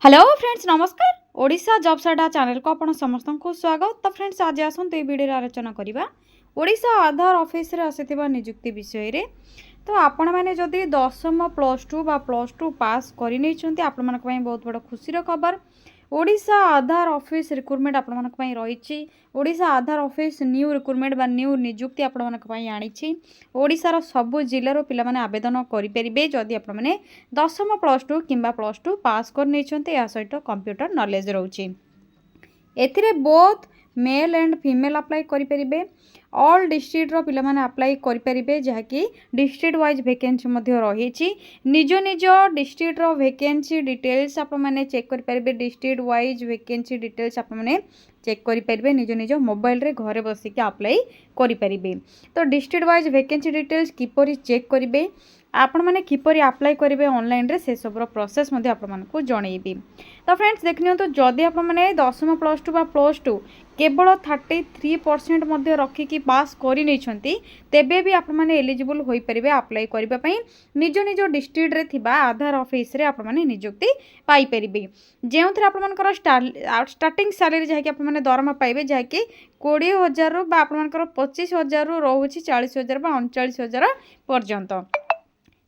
Hello friends नमस्कार। Odisha jobs अड्डा channel को आपण समस्त को स्वागत। तो फ्रेंड्स आज आसंतु ये वीडियो आलोचना करबा ओडिशा आधार ऑफिस रे आसीथिबा नियुक्ति विषय रे। तो आपण माने जदि 10th +2 बा +2 पास करि नै छथि आपण मानक पई बहुत बड़ खुशी खबर। ओडिशा आधार ऑफिस रिक्रुटमेंट आपण मानक पई रहिछि। ओडिशा आधार ऑफिस न्यू रिक्रुटमेंट बा न्यू नियुक्ति आपण मानक पई आनिछि। ओडिसा रो सब जिल्ला रो पिला माने आवेदन करि परिबे जदि आपण माने 10th +2 किंबा +2 पास कर नै छथि। या सहित कंप्यूटर नॉलेज रहउछि। एथिरे both male and female apply करि परिबे। ऑल डिस्ट्रिक्ट रो पिला माने अप्लाई करि परिबे जहाँकि डिस्ट्रिक्ट वाइज वैकेंसी मध्ये रहिछि। निज निज डिस्ट्रिक्ट रो वैकेंसी डिटेल्स आप माने चेक करि परिबे। डिस्ट्रिक्ट वाइज वैकेंसी डिटेल्स आप माने चेक करि परिबे निज निज मोबाइल रे घरे बसी के अप्लाई करि परिबे। तो डिस्ट्रिक्ट वाइज वैकेंसी डिटेल्स किपरि चेक करिवे आपण माने किपरि अप्लाई करिवे ऑनलाइन रे से सब प्रोसेस मध्ये आपण मानकु जणैबी। तो फ्रेंड्स देखनियो तो जदि आपण माने 10th +2 बा +2 केवल 33% मध्ये रखिकी पास करि नै छथि तेबे भी आपण माने एलिजिबल होई परिबे अप्लाई करिबा पई। निज निज डिस्ट्रिक्ट रे थिबा आधार ऑफिस रे आपण माने नियुक्ति पाई परिबे। जेउथरे आपण मानकर स्टार्टिंग सैलरी जहा कि आपण माने दरमा पाइबे जहा कि 20,000 रु बा आपण मानकर 25,000 रु रहउछि 40,000 बा 39,000 पर्यंत।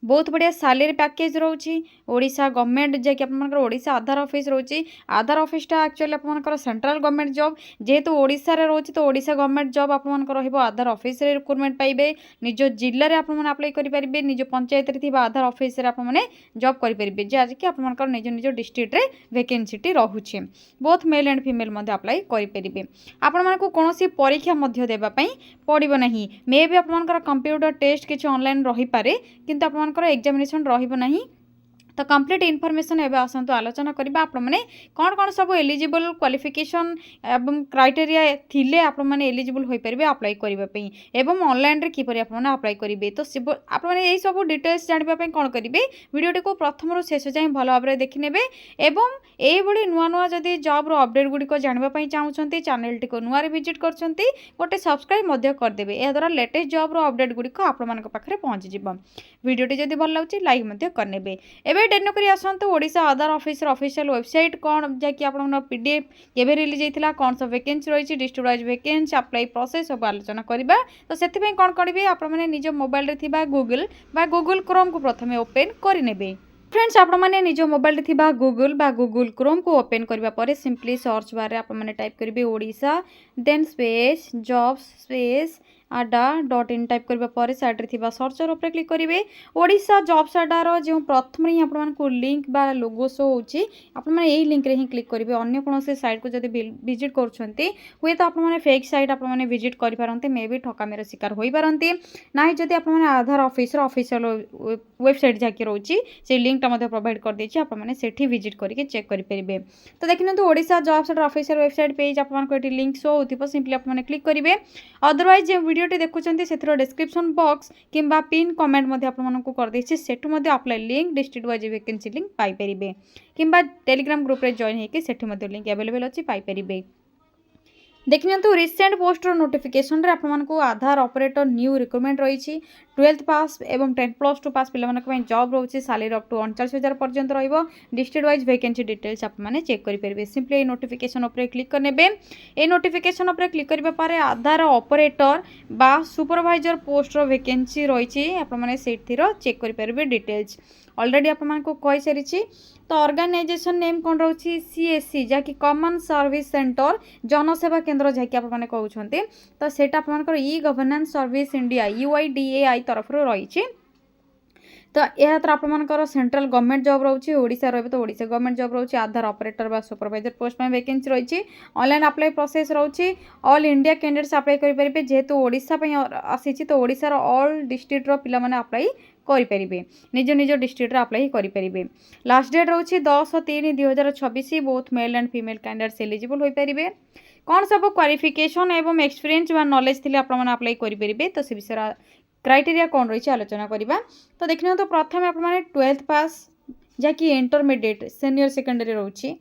बहुत बढ़िया सैलरी पैकेज रोची। ओडिशा गवर्नमेंट जे कि आपनकर ओडिशा आधार ऑफिस रोची। आधार ऑफिस टा एक्चुअली आपनकर सेंट्रल गवर्नमेंट जॉब जेहेतु ओडिशा रे रोची तो ओडिशा गवर्नमेंट जॉब आपनकर रहइबो। आधार ऑफिस रे रिक्रुटमेंट पाइबे। निज जिल्ला रे आपन अप्लाई करि परिबे। निज पंचायत रे थिबा आधार ऑफिस रे आपन माने जॉब करि परिबे जे आज कि आपनकर निज निज डिस्ट्रिक्ट रे वैकेंसी टी रहउछि। बोथ मेल एंड फीमेल मध्ये अप्लाई करि परिबे। आपन मानको कोनोसी परीक्षा मध्ये देबा पई पड़िबो नाही। मे भी आपनकर कंप्यूटर टेस्ट किछ ऑनलाइन रहि पारे किंतु आपन एग्जामिनेशन रहिबो नाही। तो कंप्लीट इनफॉरमेशन एबे आसंतु आलोचना करबा आपण माने कोन सब एलिजिबल क्वालिफिकेशन एवं क्राइटेरिया थिले आपण माने एलिजिबल होई परिबे अप्लाई करबा पई एवं ऑनलाइन रे किपरि आपण माने अप्लाई करिवे। तो आपण माने एई सब डिटेल्स जानिबा पई कोन करिवे वीडियोटी को प्रथम रु शेष जाय भलो भाबरे देखि नेबे। एवं एई बडी नुवा नुवा जदी जॉब रो अपडेट गुडी को जानिबा पई चाहउछंती चैनल टी को नुवा रे विजिट करछंती गोटे सब्सक्राइब मध्य कर देबे। ए द्वारा लेटेस्ट जॉब रो अपडेट गुडी को आपण मानक पाखरे पहुंच जिवो। वीडियोटी जदी भल लागुची लाइक मध्य कर नेबे। एबे डेनो करी आसंतु ओडिशा आधार ऑफिस ऑफिशियल वेबसाइट कौन जैकि आपन पीडीएफ केबे रिलीज होइतिला कोन सब वैकेंसी रहिछि district wise vacancy apply process सब आलोचना करबा। तो सेति पई कोन करिवे आपण माने निज मोबाइल रे थिबा गूगल क्रोम को प्रथमे ओपन करि नेबे। फ्रेंड्स आपण माने निज मोबाइल रे थिबा गूगल क्रोम को ओपन करबा परे सिंपली सर्च बार रे आपण माने टाइप करिवे Odisha then space jobs space ada.in type करबा परे साइड रे थिबा सर्चर ऊपर क्लिक करिवे। ओडिशा जॉब्स अड्डा रो जे प्रथम रे आपण मानकु लिंक बा लोगो शो होची आपण माने एही लिंक रे ही क्लिक करिवे। अन्य कोनोसे साइट को जदी विजिट करछंती हुए तो आपण माने फेक साइट आपण माने विजिट करि पारंती मे बी ठकामेर शिकार होई पारंती नाही। जदी आपण माने आधार ऑफिस रो ऑफिशियल वेबसाइट जाके रहउची से लिंक टा मध्ये प्रोवाइड कर देछि आपण माने सेठी विजिट करके चेक करि परिबे। तो देखिनतु ओडिशा जॉब्स अड्डा ऑफिशियल वेबसाइट पेज आपण मानकु एठी लिंक शो होतिबो सिंपली आपण माने क्लिक करिवे। अदरवाइज जे वीडियोटी देखुचंती सेथरो डिस्क्रिप्शन बॉक्स किंबा पिन कमेंट मध्ये आपण मानकु कर देछि सेठु मध्ये apply link district wise vacancy link पाई परिबे किंबा टेलीग्राम ग्रुप रे जॉइन हेके सेठु मध्ये लिंक अवेलेबल अछि पाई परिबे। देखिए रिसेंट पोस्ट नोटिफिकेशन रे आपण मानकु आधार ऑपरेटर न्यू रिक्रुटमेंट रही 12th पास एवं 10th +2 पास पिला मानक पई जॉब रहउची सैलरी अप टू 39,000 पर्यंत रहइबो। डिस्ट्रिक्ट वाइज वैकेंसी डिटेल्स आप माने चेक करि परिबे। सिंपली नोटिफिकेशन ऊपर क्लिक करनेबे। ए नोटिफिकेशन ऊपर क्लिक करबा पारे आधार ऑपरेटर बा सुपरवाइजर पोस्ट रो वैकेंसी रही आपण माने सेथिरो चेक करि परिबे डिटेल्स ऑलरेडी आपण मानकु कहि सारिछि। तो ऑर्गेनाइजेशन नेम कौन रही सीएससी जहाँकि कॉमन सर्विस सेंटर जनसेवा केंद्र जहाँकि आप कहते तो सेटा आप e governance service India UIDAI तरफ रही। तो यह आपर सेंट्रल गवर्नमेंट जॉब रोचे ओडिशा रही तो ओडिशा गवर्नमेंट जॉब रोचे आधार ऑपरेटर बा सुपरवाइजर पोस्ट में वैकेंसी रही। ऑनलाइन अप्लाई प्रोसेस रोचे ऑल इंडिया कैंडिडेट्स अप्लाई करेंगे जेहेतु ओडिशा आसी तो ओडिशार ऑल डिस्ट्रिक्ट पिला माने अप्लाई करेंगे निज निज डिस्ट्रिक्ट रे अप्लाई करेंगे। लास्ट डेट रोचे 10/3/2026 both male and female candidates eligible हो पारे। कौन सब क्वालिफिकेशन एवं एक्सपीरियंस व नॉलेज थी आप अप्लाई करेंगे तो से विषय क्राइटेरिया कौन रही आलोचना करवा। तो देखने तो प्रथम आप 12th पास जहाँकि इंटरमीडिएट सीनियर सेकेंडरी रोचे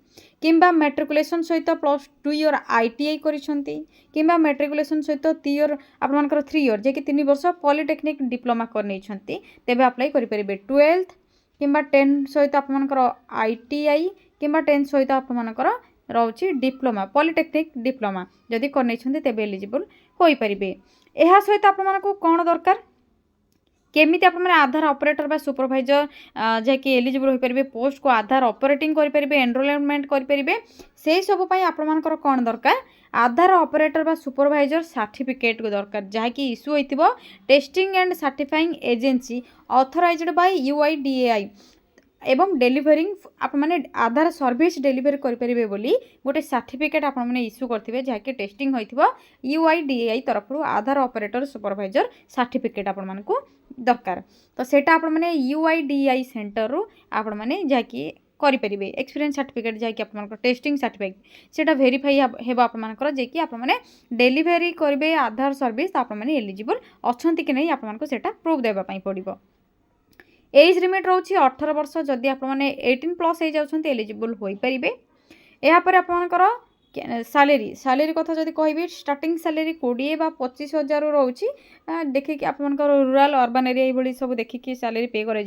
किंबा मेट्रिकुलेशन सहित +2 ईयर ITI करिसेंती किंबा मेट्रिकुलेशन सहित 3 ईयर आपनकर 3 ईयर जे कि 3 वर्ष पॉलिटेक्निक डिप्लोमा कर नैछंती तेबे अप्लाई करि परिबे। 12th किंबा 10 सहित आपनकर ITI किंबा 10th सहित आपमनकर रोची डिप्लोमा पॉलिटेक्निक डिप्लोमा जदि करने तेबे एलिजिबल होई परिबे। एहा सहित आपमनकु कोन दरकार केमिति आप आधार ऑपरेटर बा सुपरवाइजर जैकि एलिजिबल हो पारे पोस्ट को आधार ऑपरेटिंग करेंगे एनरोलमेंट करेंगे से सब आपर कौन दरकार आधार ऑपरेटर बा सुपरवाइजर सर्टिफिकेट को दरकार जहाँकि इश्यू होइतिबो testing and certifying agency authorised by UIDAI एवं डेलीवरिंग आप माने आधार सर्विस डेलीवरी करेंगे बोली गोटे सर्टिफिकेट आप इश्यू करते जहाँकि टेस्टिंग होइतिबो UIDAI तरफ आधार ऑपरेटर सुपरवाइजर सर्टिफिकेट आपण को दरकार तो सेटा आपण माने UIDAI सेंटर रू आपण माने जहाँकि करेंगे एक्सपीरियंस सर्टिफिकेट जहाँकि आप टेस्टिंग सर्टिफिकेट सेटा वेरीफाई हेबा आप मानकर जेकि आप माने डेलीवरी करेंगे आधार सर्विस आप माने एलिजिबल अच्छा कि नहीं आप सेटा प्रूफ देवाई पड़ो। एज लिमिट रोचे 18 वर्ष जदि आप 18+ हो जाउछन्ते एलिजिबल होई परिबे। या पर आपनकर सैलरी कथा जदि कहबी स्टार्टिंग सैलरी 20 बा 25,000 रोची देखिए आपनकर रूरल अर्बन एरिया ये सब देखिए सैलरी पे कर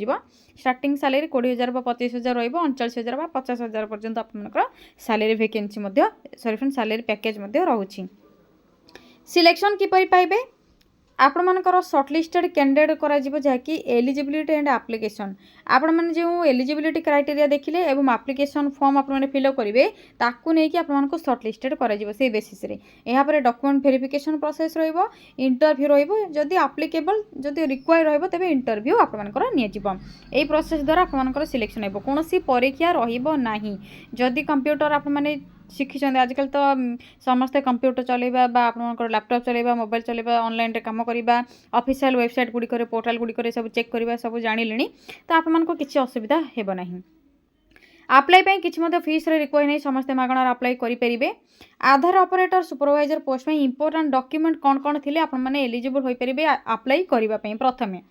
स्टार्टिंग सैलरी 20,000 बा 25,000 रहिबो 39,000 बा 50,000 पर्यंत आपनकर सैलरी वैकेंसी मध्य सॉरी सैलरी पैकेज मध्य रहउछि। सिलेक्शन किपरि पाइबे आपण मानकर सर्टलिस्टेड कैंडिडेट करा जिवो जहाँकि एलिजिबिलिटी एंड एप्लिकेशन आपण माने जो एलिजिबिलिटी क्राइटेरिया देखिले एवं एप्लिकेशन फॉर्म आपण माने फिलअप करेंगे ताकू नहीं कि आपण को सर्टलिस्टेड करा जिवो से बेसिस रे यहाँ पर डॉक्यूमेंट वेरिफिकेशन प्रोसेस रहिबो इंटरव्यू रहिबो जदि एप्लिकेबल जदि रिक्वायर रहिबो तबे इंटरव्यू आपण मानकर निया जिवो एई प्रोसेस द्वारा आपण मानकर सिलेक्शन हेबो कोनोसी परीक्षा रहिबो नाही जदि कंप्यूटर आपण माने शिखी आजकल तो समस्ते कंप्यूटर चलेबा आप लैपटॉप चलेबा मोबाइल चलेबा ऑनलाइन रे काम करबा ऑफिशियल वेबसाइट गुडी करे पोर्टल गुडी करे सब चेक करबा सब जानिलेनी तो आप मानको किछि असुविधा हेबो नाही। अप्लाई पे किछि मते फीस रे रिक्वायर नहीं समस्ते मागणार अप्लाई करि परिबे। आधार ऑपरेटर सुपरवाइजर पोस्ट में इंपोर्टेंट डॉक्यूमेंट कौन कौन थिले आपण माने एलिजिबल होई परिबे अप्लाई करिबा पे प्रथमे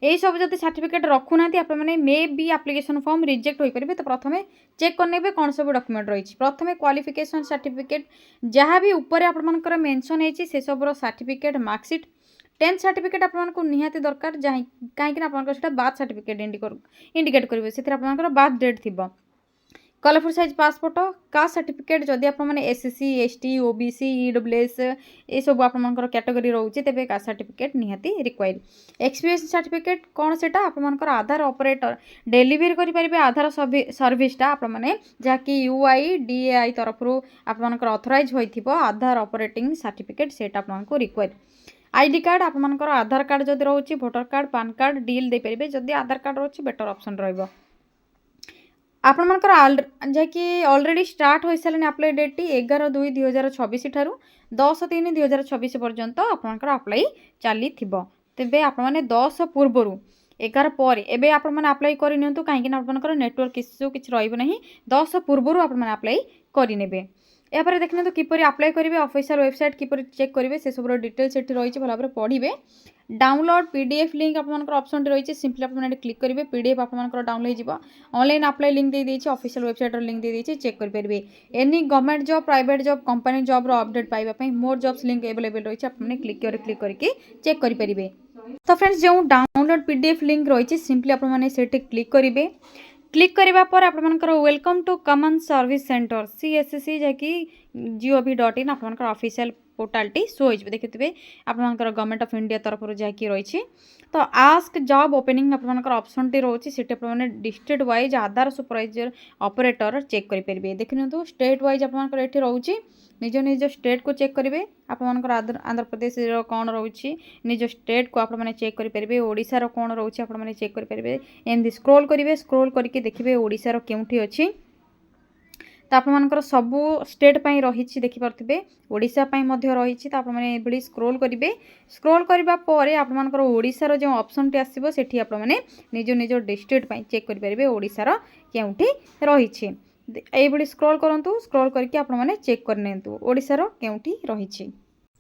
यही सब जब सर्टिफिकेट रखुना आपने may be application form reject हो पारे तो प्रथम चेक करने कौन सब डॉक्यूमेंट रही प्रथम क्वालिफिकेशन सर्टिफिकेट जहाँ भी ऊपर आपर मेंशन होती से सब सर्टिफिकेट मार्कशीट 10th सर्टिफिकेट आपको निहाती दरकार जहाँ कहीं बार्थ सर्टिफिकेट इंडिकेट करेंगे से बार्थ डेट थी colourful size passport caste certificate जदि आप SC ST OBC EWS ये सब आपर कैटेगरी रोचे तेज कास्ट सर्टिफिकेट निहाती रिक्वायर। एक्सपीरियंस सर्टिफिकेट कौन से आपर आधार ऑपरेटर डेलीवरी करेंगे आधार सर्विसटा आपने जहाँकि UIDAI तरफ आपर ऑथराइज होइथिबो आधार ऑपरेटिंग सर्टिफिकेट सेट आपको रिक्वायर। आईडी कार्ड आपर आधार कार्ड जदि रोचे भोटर कार्ड पान कार्ड डील दे पारे जदि आधार कार्ड रोचे बेटर ऑप्शन रहिबो। आपण मानकर जहाँकि ऑलरेडी स्टार्ट हो सारे अप्लाई डेट 11/2/2026 ठारू 10/3/2026 पर्यंत आपंकर अप्लाई चली तेबे आप 10 पूर्वर 11 पर एबे आप अप्लाई करनी कहीं आपंकर नेटवर्क इश्यू किसी रही 10 पूर्वर आप अप्लाई करेंगे। यापर देखने तो किपर अप्लाई करेंगे ऑफिशियल वेबसाइट किपर चेक करेंगे से सब डिटेल्स ये रही भल भाव पढ़े। डाउनलोड PDF लिंक आप ऑप्शन रही सिंपली आप क्लिक करेंगे PDF आप डाउनलोड हो ऑनलाइन अप्लाई लिंक दे देछि ऑफिशियल वेबसाइट लिंक दे देछि चेक कर पारे। Any government job private job company job update पाइबा मोर जॉब्स लिंक अवेलेबल रही आपने क्लिक करके चेक करेंगे। तो फ्रेंड्स जो डाउनलोड PDF लिंक रही सिंपली आपने क्लिक करेंगे क्लिक करने पर आपर welcome to common service centre CSC जहाँकि gov.in आप ऑफिशियल पोर्टालटी शो हो देखिए आपर गवर्नमेंट ऑफ इंडिया तरफ जहाँकि रही तो आस्क जॉब ओपनिंग आपर ऑप्शन टी रोचे से district wise Aadhaar supervisor operator check करेंगे। देखिए स्टेट वाइज आपर ये रोचे निज निज स्टेट को चेक करेंगे आपर आंध्र प्रदेश कौन रोचे निज स्टेट को आपने चेक करेंगे ओडिशार कौन रोचे आपने चेक करेंगे एमती स्क्रोल करेंगे स्क्रोल करके देखिए ओडिशार केउठी अच्छी तो आपर सबू स्टेट पाई रही देखिपे ओडिशा रही तो आपने स्क्रोल करेंगे स्क्रोल करने पर आपर ओडिशार जो ऑप्शन टी आसो से आपने निज निज डिस्ट्रिक्ट चेक करेंगे ओडिशार केउठी रही ये स्क्रोल करूँ स्क्रोल करके आपने चेक करनी ओडिशार केउठी रही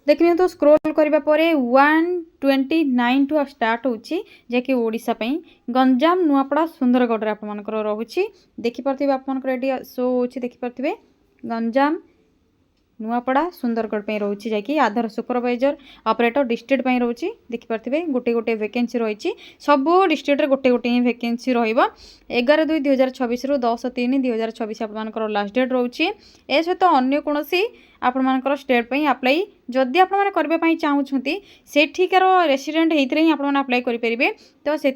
देखिए तो स्क्रोल करने पर 129 टू स्टार्ट होची जैकि ओडिशा पई गंजाम नुआपड़ा सुंदरगढ़ आपर रोचे देखिपे आपंकर ये शो हो देखिपे गंजाम नुआपड़ा सुंदरगढ़ पे रोचे जैकि आधार सुपरवाइजर ऑपरेटर डिस्ट्रिक्ट पे रोचे देखिपे गोटे गोटे वैकेंसी रही सब डिस्ट्रिक्ट रे गोटे गोटे ही वैकेंसी रहा 11/2/2026 रु 10/3/2026 आपर लास्ट डेट रोचे ए सहित अन्य कौन आपर स्टेट पे अप्लाई जदि आपने चाहूँगी सेठिकार रेसीडेट होते ही आपलाई करेंगे तो से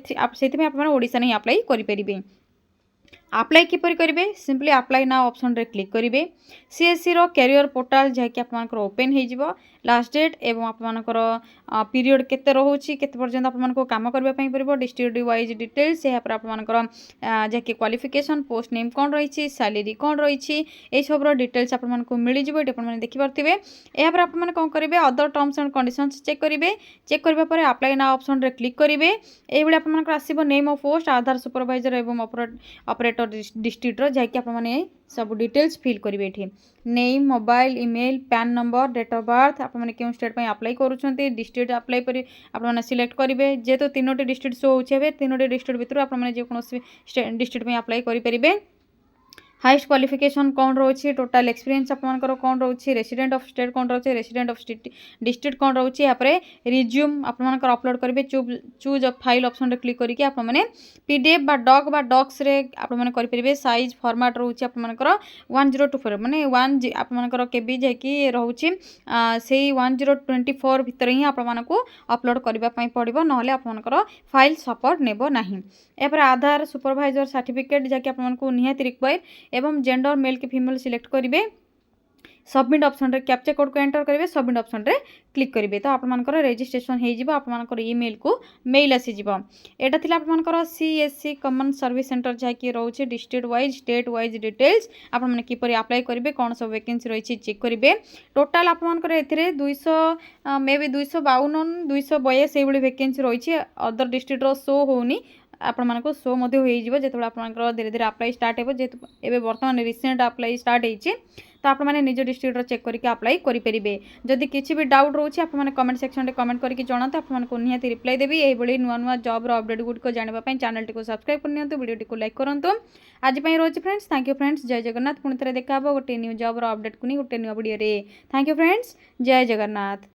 ओडिशा नहीं अप्लाई करेंगे। अप्लाई किपर करेंगे सिंपली अप्लाई नाउ ऑप्शन रे क्लिक करेंगे सीएससी रो कैरियर पोर्टल जहाँकि आप ओपन हो लास्ट डेट एवं आपर पीरियड केते रोचे केते पर्यंत आपको काम करने पड़ो डिस्ट्रिक्ट वाइज डिटेल्स यहाँ आपर जहाँकि क्वालिफिकेशन पोस्ट नेम कौन रही सैलरी कौन रही ये सब डिटेल्स आपको मिल जाए ये देखिपे यहाँ आप कौन करेंगे other terms and conditions check करेंगे चेक करापर अप्लाई नाउ ऑप्शन रे क्लिक करेंगे ये आप आसो name of post Aadhaar supervisor एवं ऑपरेटर डिस्ट्रिक्ट जहाँकि आपने सब डिटेल्स फिल करेंगे ये name mobile email PAN number date of birth आपने क्यों स्टेट पे अप्लाई करुँचे डिस्ट्रिक्ट अप्लाई कर आपने सिलेक्ट करेंगे जेहेतु 3टी डिस्ट्रिक्ट शो होचे 3टी डिस्ट्रिक्ट भितर आपने जेकोसी डिस्ट्रिक्ट में अप्लाई करेंगे हाईएस्ट क्वालिफिकेशन कौन रोचे टोटाल एक्सपीरियंस आपंकर कौन रोचे रेसिडेंट ऑफ स्टेट कौन रोचे रेसिडेंट ऑफ डिस्ट्रिक्ट कौन रोचे यहाँ पर रिज्यूम आपंकर अपलोड करेंगे चूज फाइल ऑप्शन रे क्लिक करके आपने पीडीएफ बा डॉक बा डॉक्स रे आपने करेंगे साइज फॉर्मेट रोचे आपंकर 1024 माने 1 आपंकर केबी जैकि रोचे से 1024 भितर ही आपको अपलोड करने पड़ो ना आपंकर फाइल सपोर्ट नेब ना यहाँ पर आधार सुपरवाइजर सर्टिफिकेट जैकि आपको निहाती रिक्वायर एवं जेंडर मेल कि फीमेल सिलेक्ट करेंगे सबमिट ऑप्शन रे कैप्चा कोड को एंटर करेंगे सबमिट ऑप्शन रे क्लिक करेंगे तो आपंकर रजिस्ट्रेशन हो ईमेल को मेल आसीज यहाँ थी आपंकर सीएससी कॉमन सर्विस सेंटर जहाँकि रोचे district wise state wise details आपने किपर अप्लाई करेंगे कौन सब वैकेंसी रही चेक करेंगे टोटाल आपंकर ए 200 मे बी 252 282 से वैकेंसी रही अदर डिस्ट्रिक्ट शो होनी आपण को शो जो आप धीरे धीरे अप्लाई स्टार्ट हो जेहेतु एवं बर्तमान रिसेंट अप्लाई स्टार्ट होती तो आपने निज डिस्ट्रिक्ट चेक करके अप्लाई करेंगे जदि किसी भी डाउट रोचे आपने कमेंट सेक्शन में कमेंट करके जनाते आपको निहाती रिप्लाई देवी यही नुआ नुआ जॉब अपडेट गुड़िक जानापी चैनल को सब्सक्राइब करनी वीडियो को लाइक करूँ आज रोचे फ्रेंड्स थैंक यू फ्रेंड्स जय जगन्नाथ पुणी थे देखा गोटे न्यू जॉब अपडेट को नहीं गोटे नुआ वीडियो थैंक यू फ्रेंड्स जय जगन्नाथ।